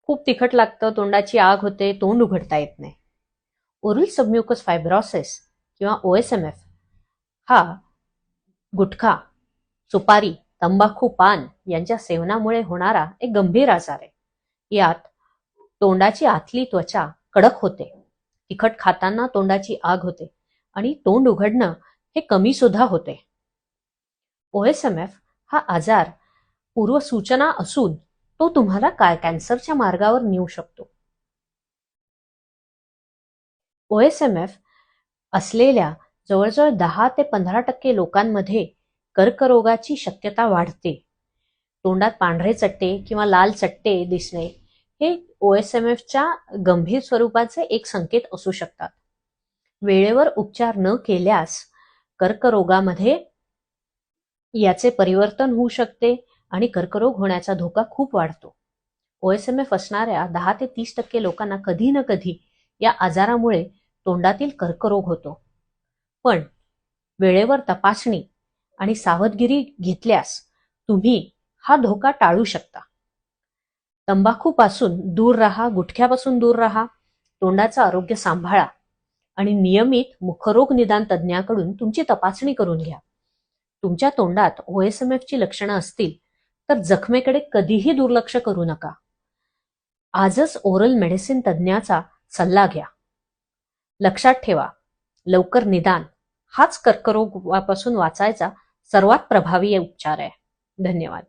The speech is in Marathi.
खूप तिखट लागतं, तोंडाची आग होते, तोंड उघडता येत नाही. ओरल सबम्युकस फायब्रोसिस किंवा OSMF हा गुटखा, सुपारी, तंबाखू, पान यांच्या सेवनामुळे होणारा एक गंभीर आजार आहे. यात तोंडाची आतली त्वचा कडक होते, तिखट खाताना तोंडाची आग होते आणि तोंड उघडणं हे कमी सुद्धा होते. OSMF हा आजार पूर्वसूचना असून तो तुम्हाला कॅन्सरच्या मार्गावर नेऊ शकतो. OSMF असलेल्या जवळजवळ 10 ते 15% लोकांमध्ये कर्करोगाची शक्यता वाढते. तोंडात पांढरे चट्टे किंवा लाल चट्टे दिसणे हे OSMFच्या गंभीर स्वरूपाचे एक संकेत असू शकतात. वेळेवर उपचार न केल्यास कर्करोगामध्ये याचे परिवर्तन होऊ शकते आणि कर्करोग होण्याचा धोका खूप वाढतो. OSMF असणाऱ्या 10 ते 30% लोकांना कधी ना कधी या आजारामुळे तोंडातील कर्करोग होतो. पण वेळेवर तपासणी आणि सावधगिरी घेतल्यास तुम्ही हा धोका टाळू शकता. तंबाखूपासून दूर राहा, गुटख्यापासून दूर राहा, तोंडाचं आरोग्य सांभाळा आणि नियमित मुखरोग निदान तज्ज्ञाकडून तुमची तपासणी करून घ्या. तुमच्या तोंडात OSMFची लक्षणं असतील तर जखमेकडे कधीही दुर्लक्ष करू नका. आजच ओरल मेडिसिन तज्ज्ञाचा सल्ला घ्या. लक्षात ठेवा, लवकर निदान हाच कर्करोगापासून वाचायचा सर्वात प्रभावी उपचार आहे. धन्यवाद.